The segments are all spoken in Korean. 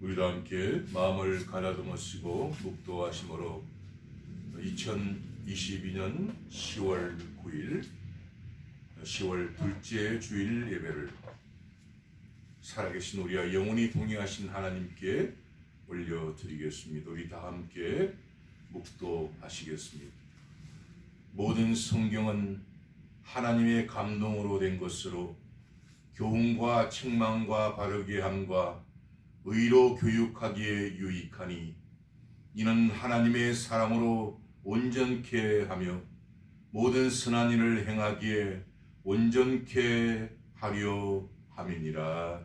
우리도 함께 마음을 가다듬으시고 묵도하심으로 2022년 10월 9일 10월 둘째 주일 예배를 살아계신 우리와 영원히 동행하신 하나님께 올려드리겠습니다. 우리 다 함께 묵도하시겠습니다. 모든 성경은 하나님의 감동으로 된 것으로 교훈과 책망과 바르게 함과 의로 교육하기에 유익하니 이는 하나님의 사랑으로 온전케 하며 모든 선한 일을 행하기에 온전케 하려 함이니라.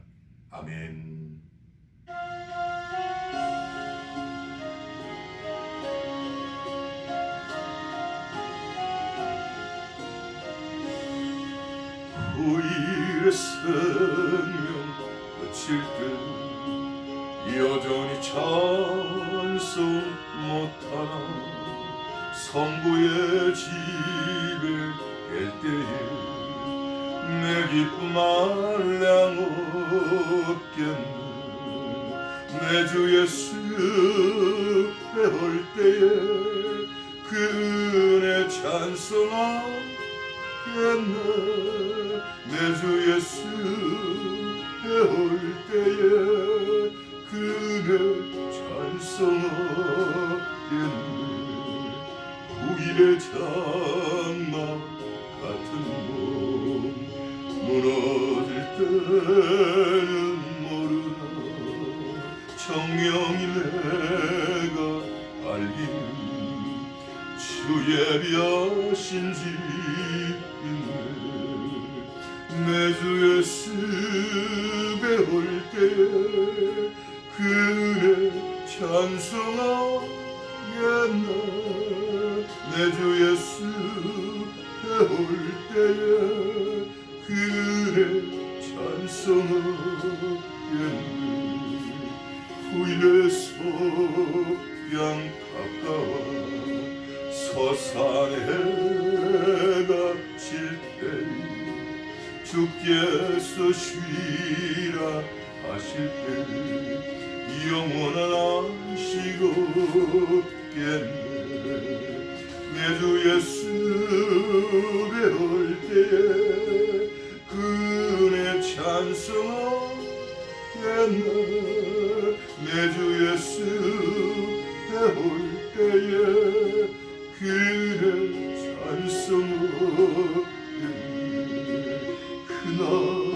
아멘. 후일의 생명 그칠 때 여전히 찬송 못하나 성부의 집에 깰 때에 내 기쁨 한량 없겠네. 내 주 예수 배울 때에 그 은혜 찬송하겠네. 내 주 예수 배울 때에 그네 찬송하겠네. 후일의 장막 같은 몸 무너질 때는 모르나 청명히 내가 알기는 주 예비하신 집이네. 내 주 예수 배울 때에 그네 찬송하겠네. 내 주 예수 배울 때에 그네 찬송하겠네. 후일의 소양 가까워 서산의 해가 질 때 주께서 쉬라 하실 때 영원한 안식 없겠네. 내 주 예수 배울 때에 그네 찬송하겠네. 내 주 예수 배울 때에 그네 찬송하겠네. 그날을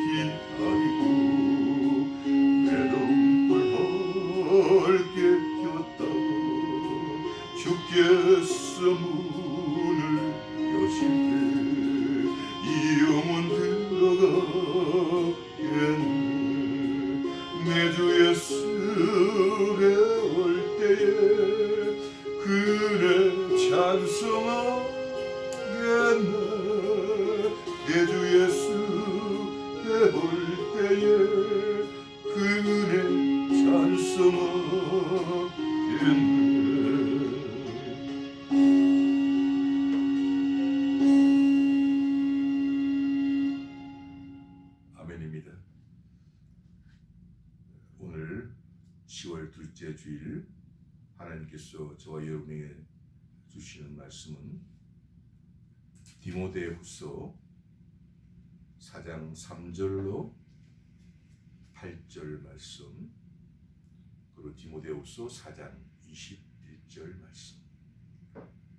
기다리고 내 눈물 밝게 켰다. 주께서 문을 여실 때 이 영혼 들어가겠네. 내 주 예수 배울 때에 그네 찬송하겠네. 내 주 예수 배울 때에 그네 찬송하겠네. 아멘입니다. 오늘 10월 둘째 주일 하나님께서 저와 여러분에게 주시는 말씀은 디모데후서 4장 3절로 8절 말씀, 그리고 디모데후서 4장 21절 말씀.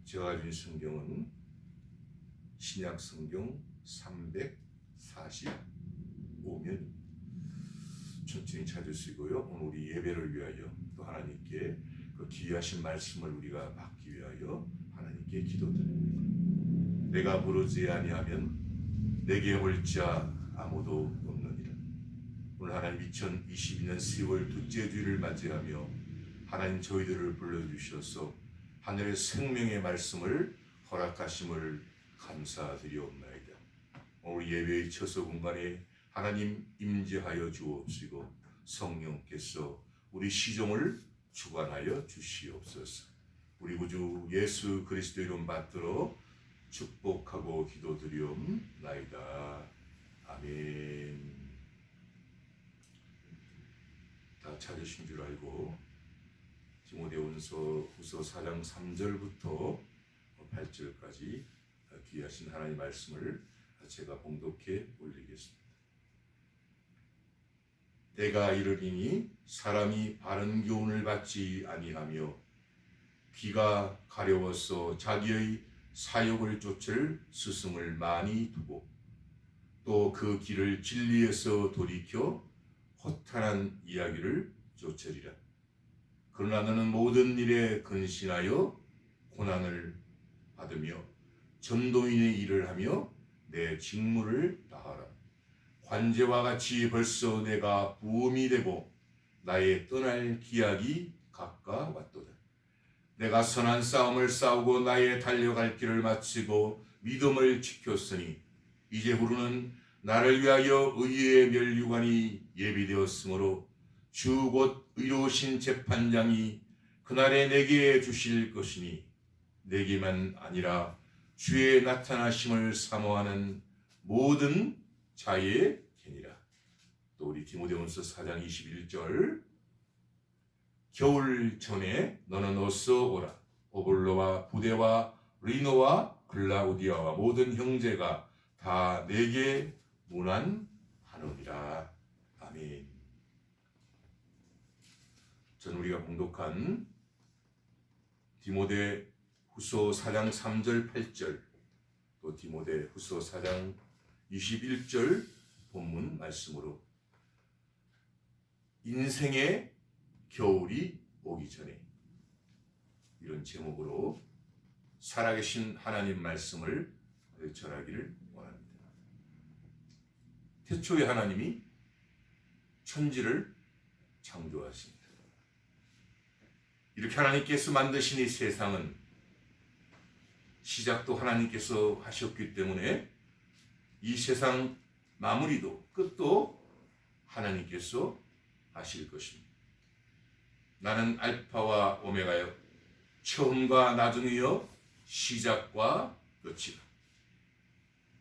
제가 가진 성경은 신약 성경 345면 천천히 찾으시고요. 오늘 우리 예배를 위하여 또 하나님께 그 귀하신 말씀을 우리가 받기 위하여 하나님께 기도드립니다. 내가 부르지 아니하면 내게 올 자 아무도 없느니라. 오늘 하나님 2022년 10월 둘째 주일을 맞이하며 하나님 저희들을 불러주셔서 하늘의 생명의 말씀을 허락하심을 감사드리옵나이다. 오늘 예배의 처소 공간에 하나님 임재하여 주옵시고 성령께서 우리 시종을 주관하여 주시옵소서. 우리 구주 예수 그리스도 이름 받들어 축복하고 기도드리옵나이다. 아멘. 찾으신 줄 알고 디모데후서 4장 3절부터 8절까지 귀하신 하나님 말씀을 제가 봉독해 올리겠습니다. 때가 이르리니 사람이 바른 교훈을 받지 아니하며 귀가 가려워서 자기의 사욕을 쫓을 스승을 많이 두고 또 그 길을 진리에서 돌이켜 허탄한 이야기를 쫓으리라. 그러나 너는 모든 일에 근신하여 고난을 받으며 전도인의 일을 하며 내 직무를 다하라. 관제와 같이 벌써 내가 부음이 되고 나의 떠날 기약이 가까웠도다. 내가 선한 싸움을 싸우고 나의 달려갈 길을 마치고 믿음을 지켰으니 이제부로는 나를 위하여 의의 면류관이 예비되었으므로 주 곧 의로우신 재판장이 그날에 내게 주실 것이니 내게만 아니라 주의 나타나심을 사모하는 모든 자의 개니라. 또 우리 디모데후서 4장 21절 겨울 전에 너는 어서 오라. 오볼로와 부데와 리노와 글라우디아와 모든 형제가 다 내게 문안하노니라. 아멘. 전 우리가 봉독한 디모데후서 4장 3절 8절 또 디모데후서 4장 21절 본문 말씀으로 인생의 겨울이 오기 전에 이런 제목으로 살아계신 하나님 말씀을 전하기를 원합니다. 태초에 하나님이 천지를 창조하십니다. 이렇게 하나님께서 만드신 이 세상은 시작도 하나님께서 하셨기 때문에 이 세상 마무리도 끝도 하나님께서 하실 것입니다. 나는 알파와 오메가여 처음과 나중이여 시작과 끝이다.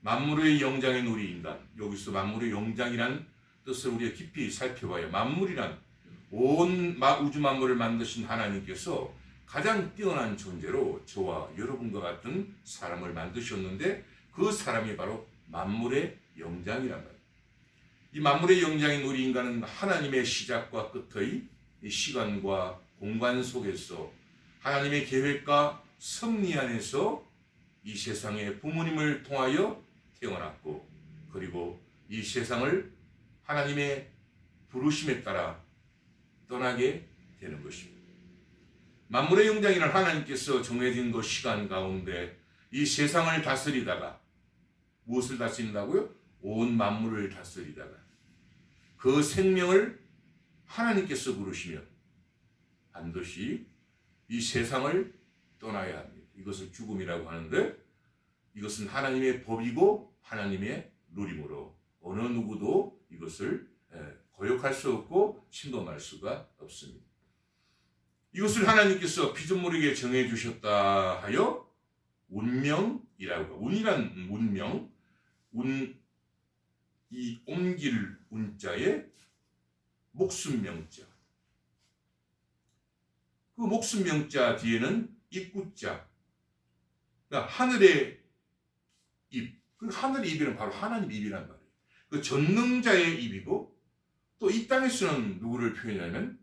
만물의 영장인 우리 인간, 여기서 만물의 영장이란 뜻을 우리가 깊이 살펴봐야 만물이란 온 우주 만물을 만드신 하나님께서 가장 뛰어난 존재로 저와 여러분과 같은 사람을 만드셨는데 그 사람이 바로 만물의 영장이란 말이에요. 이 만물의 영장인 우리 인간은 하나님의 시작과 끝의 이 시간과 공간 속에서 하나님의 계획과 섭리 안에서 이 세상의 부모님을 통하여 태어났고 그리고 이 세상을 하나님의 부르심에 따라 떠나게 되는 것입니다. 만물의 영장이란 하나님께서 정해진 그 시간 가운데 이 세상을 다스리다가 무엇을 다스린다고요? 온 만물을 다스리다가 그 생명을 하나님께서 부르시면 반드시 이 세상을 떠나야 합니다. 이것을 죽음이라고 하는데 이것은 하나님의 법이고 하나님의 룰이므로 어느 누구도 이것을 거역할 수 없고 침범할 수가 없습니다. 이것을 하나님께서 피조물에게 정해 주셨다 하여 운명이라고. 운이란 운명, 이 옮길 운자에 목숨 명자. 그 목숨 명자 뒤에는 입구자. 그러니까 하늘의 입. 그 하늘의 입이란 바로 하나님 입이란 말이에요. 그 전능자의 입이고 또 이 땅에서는 누구를 표현하냐면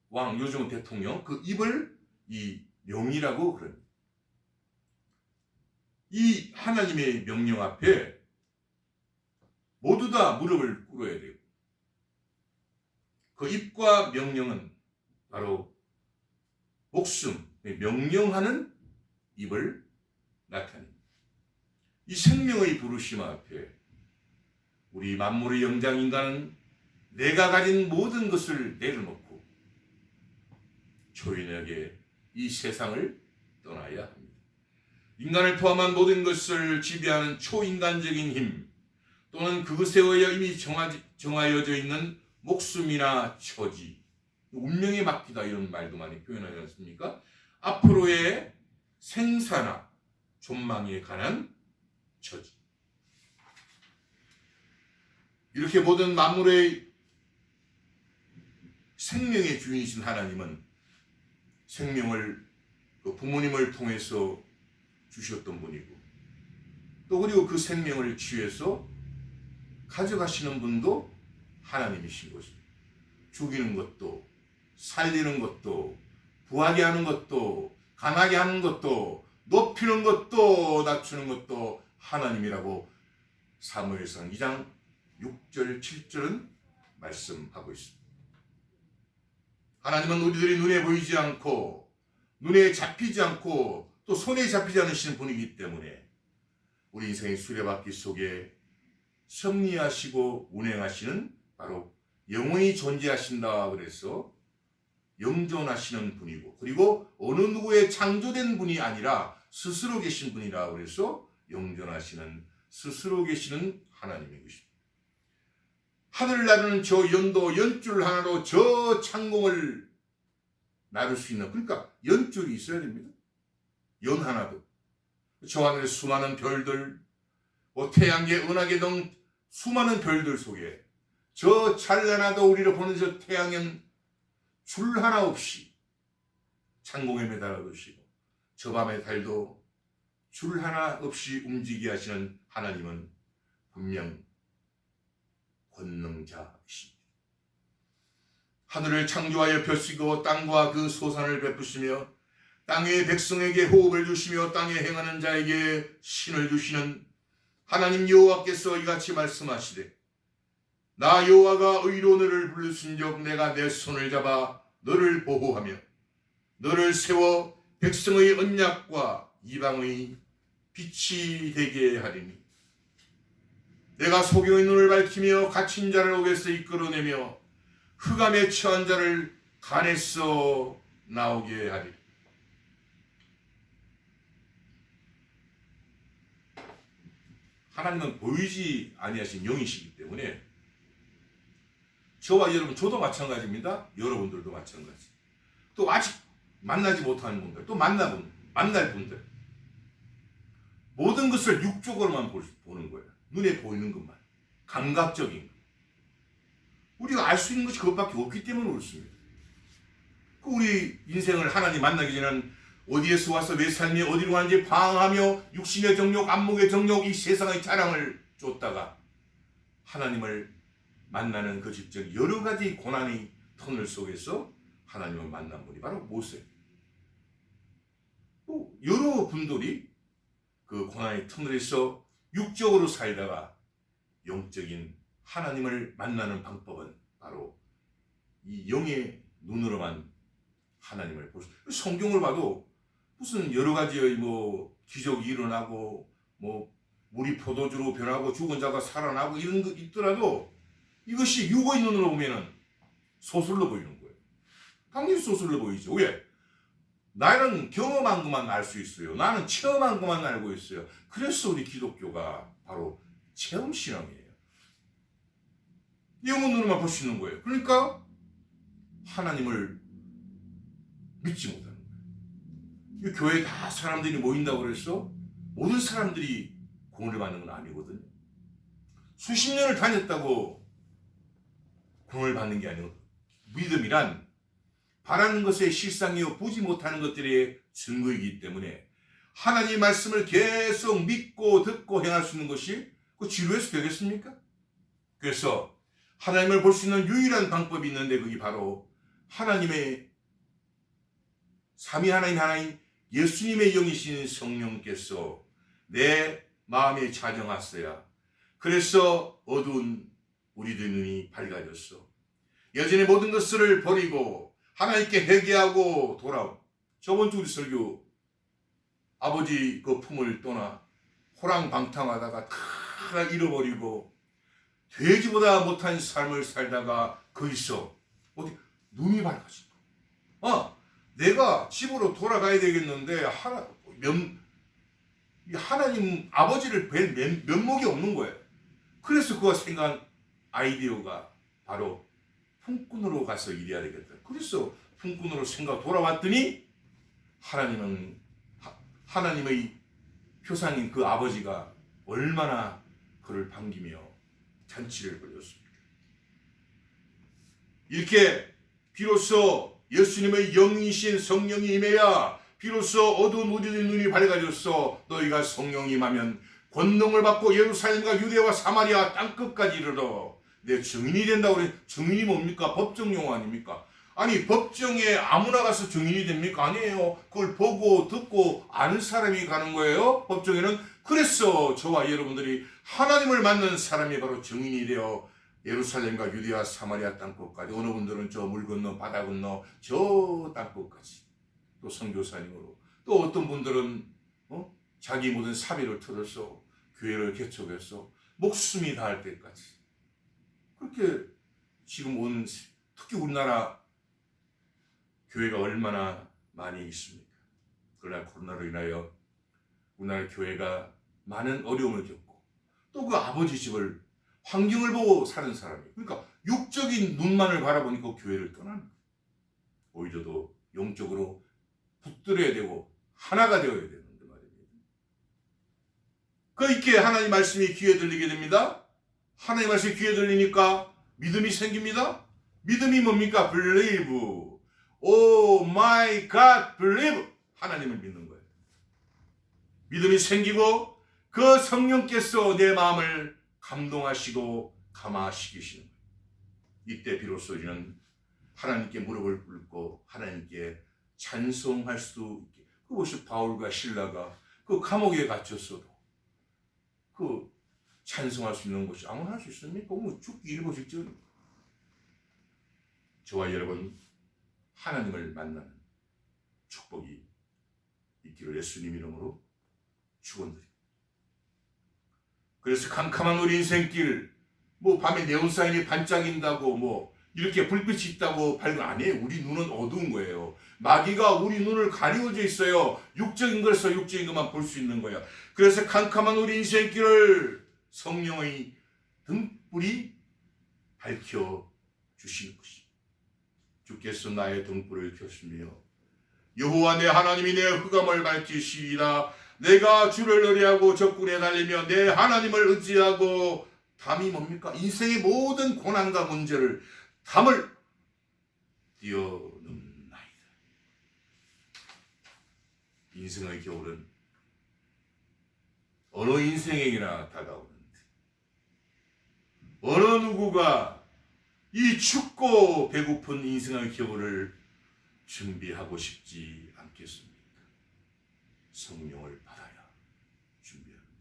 왕, 요즘은 대통령, 그 입을 이 명이라고 그럽니다. 이 하나님의 명령 앞에 모두 다 무릎을 꿇어야 돼요. 그 입과 명령은 바로 목숨, 명령하는 입을 나타냅니다. 이 생명의 부르심 앞에 우리 만물의 영장 인간은 내가 가진 모든 것을 내려놓고 초인에게 이 세상을 떠나야 합니다. 인간을 포함한 모든 것을 지배하는 초인간적인 힘 또는 그것에 의해 이미 정하여져 있는 목숨이나 처지, 운명에 맡기다 이런 말도 많이 표현하지 않습니까? 앞으로의 생사나 존망에 관한 처지. 이렇게 모든 만물의 생명의 주인이신 하나님은 생명을 그 부모님을 통해서 주셨던 분이고, 또 그리고 그 생명을 취해서 가져가시는 분도 하나님이신 것입니다. 죽이는 것도, 살리는 것도, 부하게 하는 것도, 강하게 하는 것도, 높이는 것도, 낮추는 것도 하나님이라고 사무엘상 2장 6절 7절은 말씀하고 있습니다. 하나님은 우리들이 눈에 보이지 않고 눈에 잡히지 않고 또 손에 잡히지 않으시는 분이기 때문에 우리 인생의 수레바퀴 속에 섭리하시고 운행하시는 바로 영원히 존재하신다 그래서 영존하시는 분이고, 그리고 어느 누구의 창조된 분이 아니라 스스로 계신 분이라 그래서 영존하시는 스스로 계시는 하나님인 것입니다. 하늘 나르는 저 연도 연줄 하나로 저 창공을 나를 수 있는, 그러니까 연줄이 있어야 됩니다. 연 하나도. 저 하늘의 수많은 별들, 태양계, 은하계 등 수많은 별들 속에 저 찬란하도 우리를 보는 저 태양은 줄 하나 없이 창공에 매달아 두시고, 저 밤의 달도 줄 하나 없이 움직이게 하시는 하나님은 분명 권능자이십니다. 하늘을 창조하여 펴시고 땅과 그 소산을 베푸시며 땅의 백성에게 호흡을 주시며 땅에 행하는 자에게 신을 주시는 하나님 여호와께서 이같이 말씀하시되, 나 여호와가 의로 너를 부르신즉 내가 내 손을 잡아 너를 보호하며 너를 세워 백성의 언약과 이방의 빛이 되게 하리니, 내가 소경의 눈을 밝히며 갇힌 자를 옥에서 이끌어내며 흑암에 처한 자를 간에서 나오게 하리라. 하나님은 보이지 아니하신 영이시기 때문에 저와 여러분, 저도 마찬가지입니다. 여러분들도 마찬가지. 또 아직 만나지 못하는 분들, 또 만날 분들, 모든 것을 육적으로만 보는 거예요. 눈에 보이는 것만, 감각적인 것. 우리가 알 수 있는 것이 그것밖에 없기 때문에 그렇습니다. 우리 인생을 하나님 만나기 전에는 어디에서 와서 내 삶이 어디로 가는지 방황하며 육신의 정욕, 안목의 정욕, 이 세상의 자랑을 쫓다가 하나님을 만나는 그 직전 여러 가지 고난의 터널 속에서 하나님을 만난 분이 바로 모세. 또 여러 분들이 그 고난의 터널에서 육적으로 살다가 영적인 하나님을 만나는 방법은 바로 이 영의 눈으로만 하나님을 볼 수. 성경을 봐도 무슨 여러 가지의 기적이 일어나고 물이 포도주로 변하고 죽은 자가 살아나고 이런 거 있더라도 이것이 육의 눈으로 보면은 소설로 보이는 거예요. 당연히 소설로 보이죠. 왜? 나는 경험한 것만 알 수 있어요. 나는 체험한 것만 알고 있어요. 그래서 우리 기독교가 바로 체험신앙이에요. 영혼 눈으로만 볼 수 있는 거예요. 그러니까 하나님을 믿지 못하는 거예요. 이 교회에 다 사람들이 모인다고 그래서 모든 사람들이 구원을 받는 건 아니거든요. 수십 년을 다녔다고 구원을 받는 게 아니고, 믿음이란 바라는 것의 실상이요 보지 못하는 것들의 증거이기 때문에 하나님의 말씀을 계속 믿고 듣고 행할 수 있는 것이 그 지루해서 되겠습니까? 그래서 하나님을 볼 수 있는 유일한 방법이 있는데 그게 바로 하나님의 삼위 하나님 예수님의 영이신 성령께서 내 마음에 자정하셔야, 그래서 어두운 우리들의 눈이 밝아졌어. 여전히 모든 것을 버리고 하나님께 회개하고 돌아온. 저번 주 우리 설교 아버지 그 품을 떠나 호랑방탕하다가 다 잃어버리고 돼지보다 못한 삶을 살다가 거기서 어디 눈이 밝아진 거야. 내가 집으로 돌아가야 되겠는데 하나님 아버지를 뵌 면목이 없는 거예요. 그래서 그가 생각한 아이디어가 바로 품꾼으로 가서 일해야 되겠다. 그래서 품꾼으로 생각 돌아왔더니 하나님의 표상인 그 아버지가 얼마나 그를 반기며 잔치를 벌였습니까? 이렇게 비로소 예수님의 영이신 성령이 임해야 비로소 어두운 우리들의 눈이 밝아졌어. 너희가 성령이 임하면 권능을 받고 예루살렘과 유대와 사마리아 땅끝까지 이르러 내 증인이 된다고 그래. 증인이 뭡니까? 법정 용어 아닙니까? 아니 법정에 아무나 가서 증인이 됩니까? 아니에요. 그걸 보고 듣고 아는 사람이 가는 거예요. 법정에는. 그래서 저와 여러분들이 하나님을 만난 사람이 바로 증인이 되어 예루살렘과 유대와 사마리아 땅끝까지, 어느 분들은 저 물 건너 바다 건너 저 땅끝까지, 또 선교사님으로, 또 어떤 분들은 자기 모든 사비를 털어서 교회를 개척해서 목숨이 다할 때까지 그렇게 지금 특히 우리나라 교회가 얼마나 많이 있습니까? 그러나 코로나로 인하여 우리나라 교회가 많은 어려움을 겪고 또 그 아버지 집을 환경을 보고 사는 사람이, 그러니까 육적인 눈만을 바라보니까 교회를 떠나는 거예요. 오히려 더 영적으로 붙들어야 되고 하나가 되어야 되는데 말입니다. 그 있게 하나님 말씀이 귀에 들리게 됩니다. 하나님 말씀이 귀에 들리니까 믿음이 생깁니다. 믿음이 뭡니까? believe. Oh my God, believe. 하나님을 믿는 거예요. 믿음이 생기고 그 성령께서 내 마음을 감동하시고 감화시키시는 거예요. 이때 비로소 우리는 하나님께 무릎을 꿇고 하나님께 찬송할 수 있게. 그것이 바울과 실라가 그 감옥에 갇혔어도 그 찬송할 수 있는 것이 아무나 할 수 있습니까? 뭐 죽기 일보 직전. 저와 여러분 하나님을 만나는 축복이 있기를 예수님 이름으로 축원드립니다. 그래서 캄캄한 우리 인생길, 뭐 밤에 네온사인이 반짝인다고 뭐 이렇게 불빛이 있다고 발견 안 해요. 우리 눈은 어두운 거예요. 마귀가 우리 눈을 가리워져 있어요. 육적인 것에서 육적인 것만 볼 수 있는 거야. 그래서 캄캄한 우리 인생길을 성령의 등불이 밝혀 주시는 것이. 주께서 나의 등불을 켰으며 여호와 내 하나님이 내 흑암을 밝히시리라. 내가 주를 의뢰하고 적군에 달리며 내 하나님을 의지하고, 담이 뭡니까? 인생의 모든 고난과 문제를 담을 뛰어넘나이다. 인생의 겨울은 어느 인생에게나 다가오는데 어느 누구가 이 춥고 배고픈 인생의 겨울을 준비하고 싶지 않겠습니까? 성령을 받아야 준비합니다.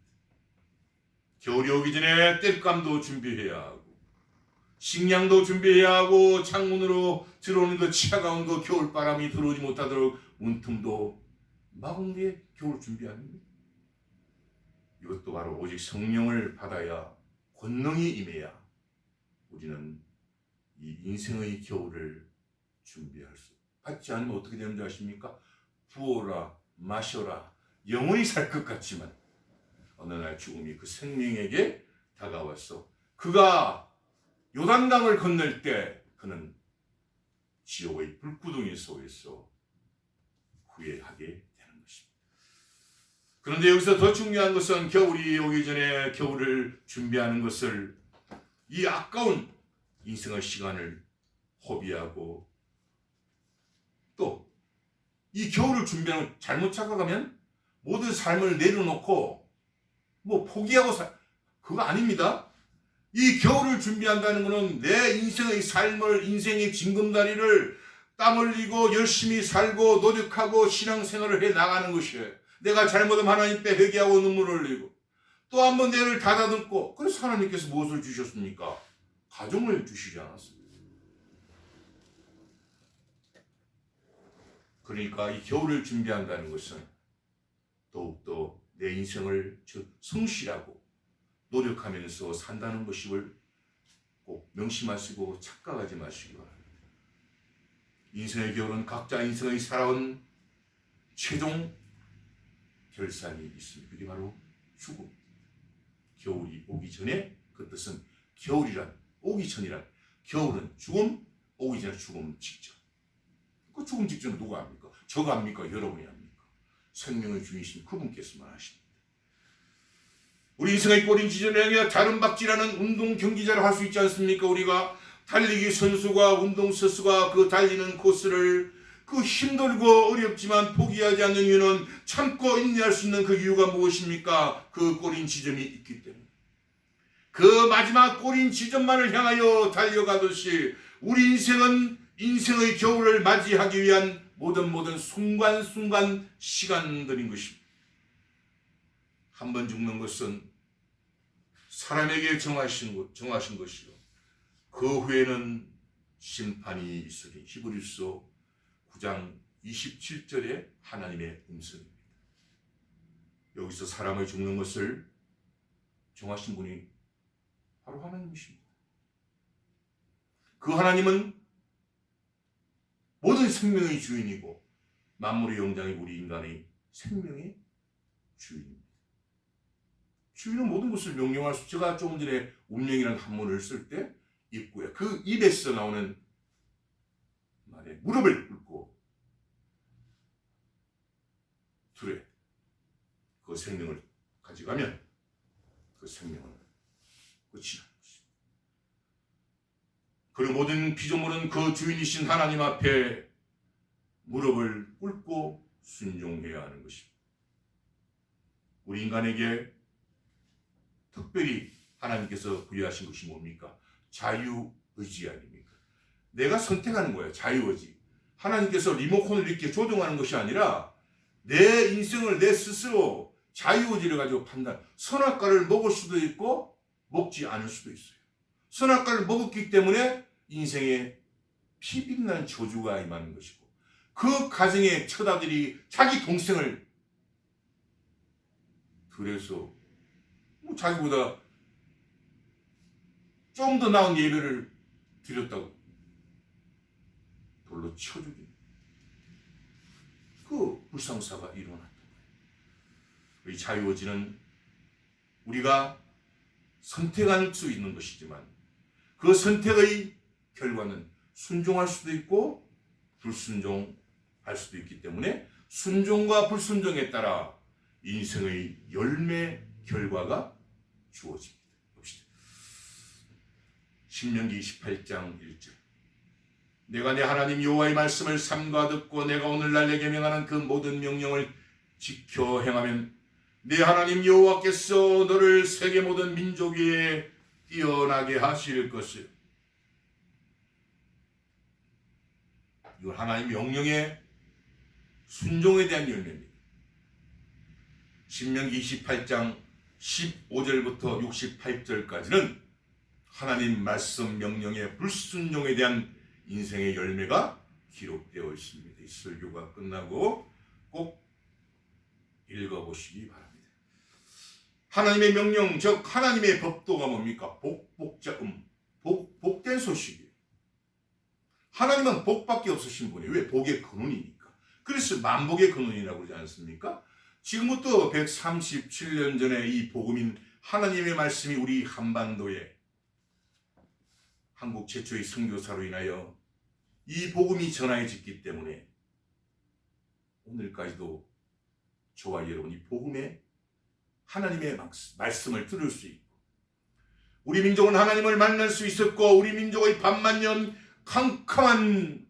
겨울이 오기 전에 땔감도 준비해야 하고 식량도 준비해야 하고 창문으로 들어오는 그 차가운 그 겨울바람이 들어오지 못하도록 문틈도 막은 게 겨울 준비합니다. 이것도 바로 오직 성령을 받아야, 권능이 임해야 우리는 이 인생의 겨울을 준비할 수. 받지 않으면 어떻게 되는지 아십니까? 부어라 마셔라 영원히 살 것 같지만 어느 날 죽음이 그 생명에게 다가왔어. 그가 요단강을 건널 때 그는 지옥의 불구덩이 속에서 후회하게 되는 것입니다. 그런데 여기서 더 중요한 것은 겨울이 오기 전에 겨울을 준비하는 것을, 이 아까운 인생의 시간을 허비하고 또 이 겨울을 준비하는, 잘못 착각하면 모든 삶을 내려놓고 뭐 포기하고 그거 아닙니다. 이 겨울을 준비한다는 것은 내 인생의 삶을, 인생의 징검다리를 땀 흘리고 열심히 살고 노력하고 신앙생활을 해 나가는 것이에요. 내가 잘못하면 하나님께 회개하고 눈물을 흘리고 또 한 번 내를 닫아듬고. 그래서 하나님께서 무엇을 주셨습니까? 가정을 주시지 않았습니까? 그러니까 이 겨울을 준비한다는 것은 더욱더 내 인생을 성실하고 노력하면서 산다는 것임을 꼭 명심하시고 착각하지 마시기 바랍니다. 인생의 겨울은 각자 인생의 살아온 최종 결산이 있습니다. 그게 바로 죽음. 겨울이 오기 전에, 그 뜻은 겨울이란 오기 전이란, 겨울은 죽음, 오기 전에 죽음 직전. 그 죽음 직전은 누가 합니까? 저가 합니까? 여러분이 합니까? 생명의 주인이신 그분께서만 하십니다. 우리 인생의 꼬린 지점에 다른 박질하는 운동 경기자를 할 수 있지 않습니까? 우리가 달리기 선수가 운동선수가 그 달리는 코스를 그 힘들고 어렵지만 포기하지 않는 이유는 참고 인내할 수 있는 그 이유가 무엇입니까? 그 꼬린 지점이 있기 때문에. 그 마지막 꼬린 지점만을 향하여 달려가듯이 우리 인생은 인생의 겨울을 맞이하기 위한 모든 순간순간 시간들인 것입니다. 한 번 죽는 것은 사람에게 정하신 것이요. 그 후에는 심판이 있으니 히브리서 9장 27절에 하나님의 음성입니다. 여기서 사람의 죽는 것을 정하신 분이 바로 하나님이십니다. 그 하나님은 모든 생명의 주인이고 만물의 영장이 우리 인간의 생명의 주인입니다. 주인은 모든 것을 명령할 수. 제가 조금 전에 운명이라는 한문을 쓸 때 입구에 그 입에서 나오는 말에 무릎을 꿇고 둘에 그 생명을 가져가면 그 생명은 끝이 나는 것입니다. 그리고 모든 피조물은 그 주인이신 하나님 앞에 무릎을 꿇고 순종해야 하는 것입니다. 우리 인간에게 특별히 하나님께서 부여하신 것이 뭡니까? 자유의지 아닙니까? 내가 선택하는 거예요. 자유의지. 하나님께서 리모컨을 이렇게 조종하는 것이 아니라 내 인생을 내 스스로 자유의지를 가지고 판단. 선악과를 먹을 수도 있고 먹지 않을 수도 있어요. 선악과를 먹었기 때문에 인생에 피빛나는 저주가 임하는 것이고 그 가정의 처자들이 자기 동생을 들여서 자기보다 좀 더 나은 예배를 드렸다고 돌로 쳐주기. 그 불상사가 일어났던 거예요. 이 자유의지는 우리가 선택할 수 있는 것이지만 그 선택의 결과는 순종할 수도 있고 불순종할 수도 있기 때문에 순종과 불순종에 따라 인생의 열매 결과가 주어집니다. 봅시다. 신명기 28장 1절. 내가 내 하나님 여호와의 말씀을 삼가 듣고 내가 오늘날 내게 명하는 그 모든 명령을 지켜 행하면 내 하나님 여호와께서 너를 세계 모든 민족 위에 뛰어나게 하실 것을. 이건 하나님 명령의 순종에 대한 열매입니다. 신명기 28장 15절부터 68절까지는 하나님 말씀 명령의 불순종에 대한 인생의 열매가 기록되어 있습니다. 이 설교가 끝나고 꼭 읽어보시기 바랍니다. 하나님의 명령, 즉 하나님의 법도가 뭡니까? 복자음, 복된 소식이에요. 하나님은 복밖에 없으신 분이에요. 왜? 복의 근원이니까. 그래서 만복의 근원이라고 그러지 않습니까? 지금부터 137년 전에 이 복음인 하나님의 말씀이 우리 한반도에 한국 최초의 선교사로 인하여 이 복음이 전하여졌기 때문에 오늘까지도 저와 여러분이 복음의 하나님의 말씀을 들을 수 있고 우리 민족은 하나님을 만날 수 있었고 우리 민족의 반만년 캄캄한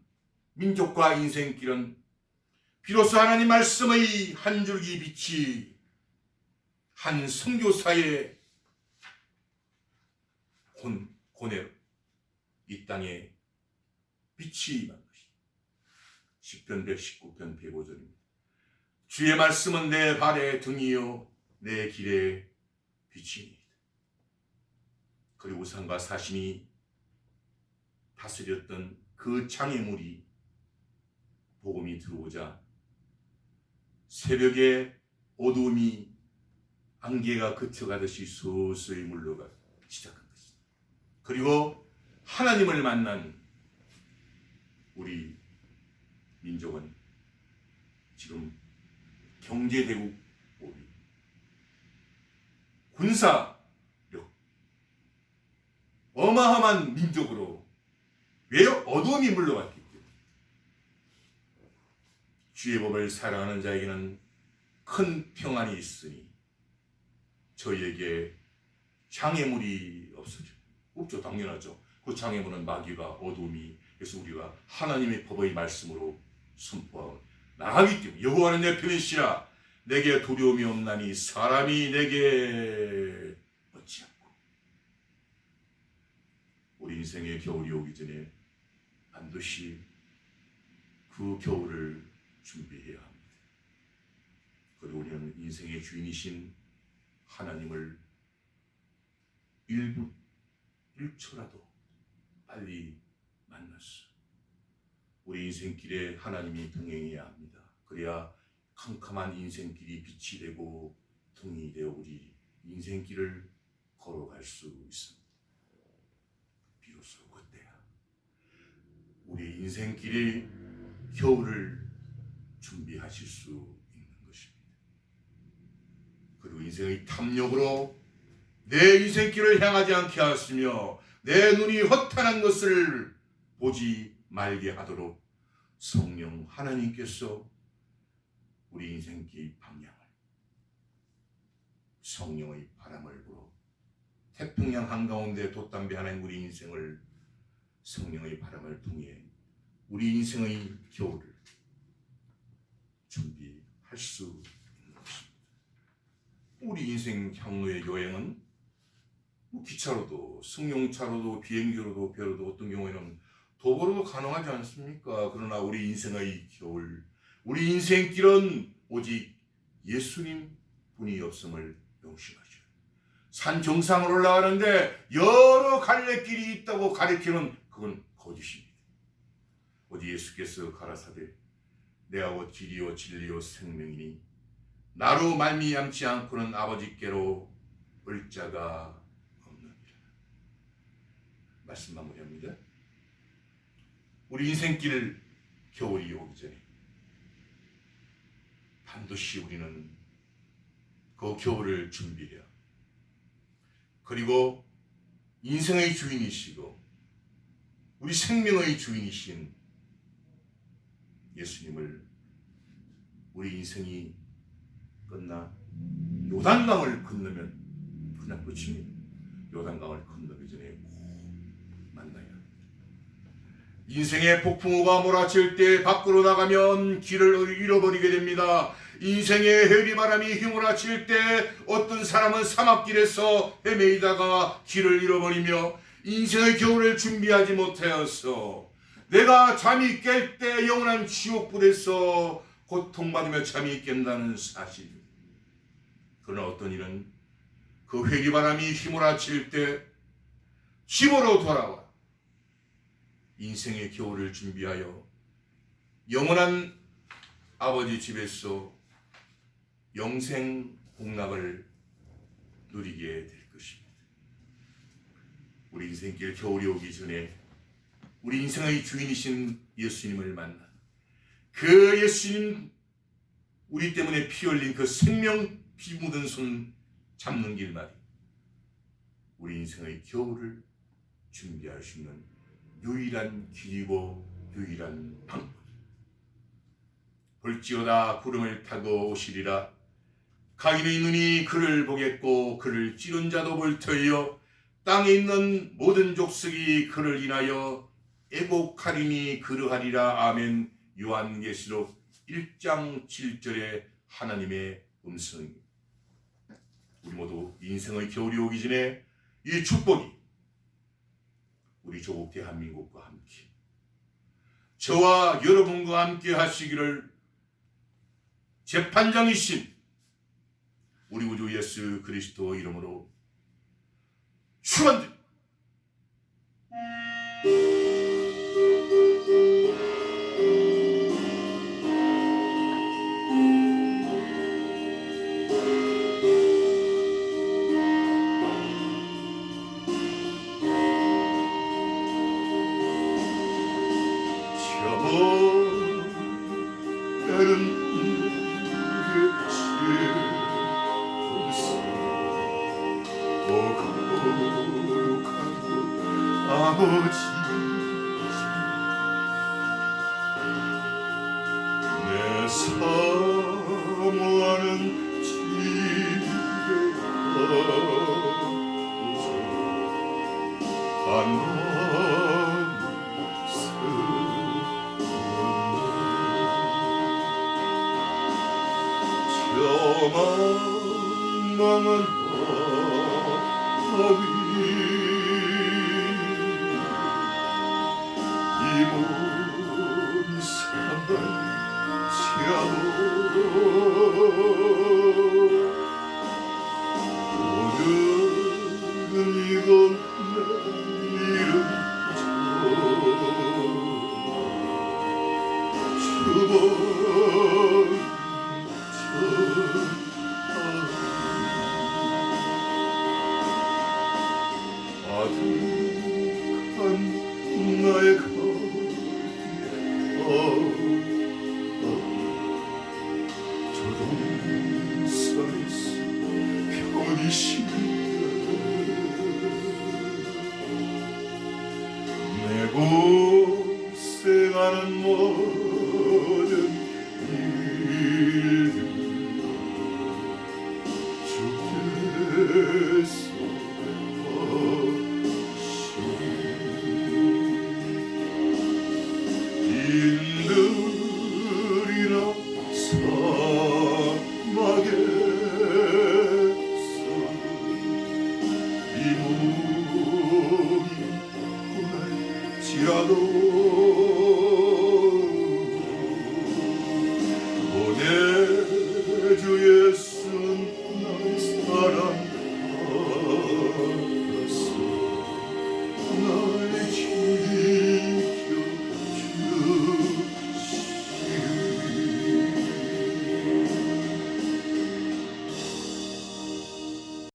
민족과 인생길은 비로소 하나님 말씀의 한 줄기 빛이 한 선교사의 고뇌로 이 땅에 빛이 임한 것입니다. 시편 119편 105절입니다. 주의 말씀은 내 발의 등이요 내 길의 빛이니이다. 그리고 우상과 사신이 다스렸던 그 장애물이 복음이 들어오자 새벽에 어두움이 안개가 그쳐가듯이 서서히 물러가기 시작한 것입니다. 그리고 하나님을 만난 우리 민족은 지금 경제대국 5위, 군사력, 어마어마한 민족으로 왜요? 어두움이 물러갔기 때문에. 주의 법을 사랑하는 자에게는 큰 평안이 있으니 저희에게 장애물이 없죠. 당연하죠. 그 장애물은 마귀가 어둠이, 그래서 우리가 하나님의 법의 말씀으로 선포하고 나가기 때문에 여호와는 내 편이시라 내게 두려움이 없나니 사람이 내게 어찌하고. 우리 인생의 겨울이 오기 전에 반드시 그 겨울을 준비해야 합니다. 그리고 우리는 인생의 주인이신 하나님을 1초라도 빨리 만났어. 우리 인생길에 하나님이 동행해야 합니다. 그래야 캄캄한 인생길이 빛이 되고 등이 되어 우리 인생길을 걸어갈 수 있습니다. 비로소 그때야 우리 인생길이 겨울을 준비하실 수 있는 것입니다. 그리고 인생의 탐욕으로 내 인생길을 향하지 않게 하시며 내 눈이 허탄한 것을 보지 말게 하도록 성령 하나님께서 우리 인생길 방향을 성령의 바람을 불어 태평양 한가운데 돛담배 하나인 우리 인생을 성령의 바람을 통해 우리 인생의 겨울을 준비할 수 있는 것입니다. 우리 인생 향로의 여행은 기차로도 승용차로도 비행기로도 배로도 어떤 경우에는 도보로도 가능하지 않습니까? 그러나 우리 인생의 겨울, 우리 인생길은 오직 예수님 분이 없음을 명심하죠. 산 정상을 올라가는데 여러 갈래길이 있다고 가리키는 그건 거짓입니다. 오직 예수께서 가라사대 내가 곧 길이요 진리요 생명이니 나로 말미암지 않고는 아버지께로 올 자가 없느니라. 말씀 마무리합니다. 우리 인생길 겨울이 오기 전에 반드시 우리는 그 겨울을 준비해야, 그리고 인생의 주인이시고 우리 생명의 주인이신 예수님을 우리 인생이 끝나 요단강을 건너면 그냥 끝입니다. 요단강을 건너기 전에 꼭 만나야 합니다. 인생의 폭풍우가 몰아칠 때 밖으로 나가면 길을 잃어버리게 됩니다. 인생의 해리바람이 휘몰아칠 때 어떤 사람은 사막길에서 헤매이다가 길을 잃어버리며 인생의 겨울을 준비하지 못하여서 내가 잠이 깰 때 영원한 지옥불에서 고통받으며 잠이 깬다는 사실. 그러나 어떤 이는 그 회기바람이 휘몰아칠 때 집으로 돌아와 인생의 겨울을 준비하여 영원한 아버지 집에서 영생 복락을 누리게 될 것입니다. 우리 인생길 겨울이 오기 전에 우리 인생의 주인이신 예수님을 만나 그 예수님 우리 때문에 피 흘린 그 생명 피 묻은 손 잡는 길만이 우리 인생의 겨울을 준비할 수 있는 유일한 길이고 유일한 방법. 볼지어다 구름을 타고 오시리라. 가인의 눈이 그를 보겠고 그를 찌른 자도 볼 터이요 땅에 있는 모든 족속이 그를 인하여 애곡하리니 그러하리라. 아멘. 요한계시록 1장 7절의 하나님의 음성입니다. 우리 모두 인생의 겨울이 오기 전에 이 축복이 우리 조국 대한민국과 함께 저와 여러분과 함께 하시기를 재판장이신 우리 구주 예수 그리스도 이름으로 축원드립니다. 아버지 내 사모하는 집에 가소서. 망망한 바위 이 몸 상할 지하도 오늘은 이건 내 이름 주번 아득한 나의 거리에 조동산에서 편히 쉬네 내 고생하는 모든 일들 주께서 인들이라 사막에서 이 몸이 보낼지라도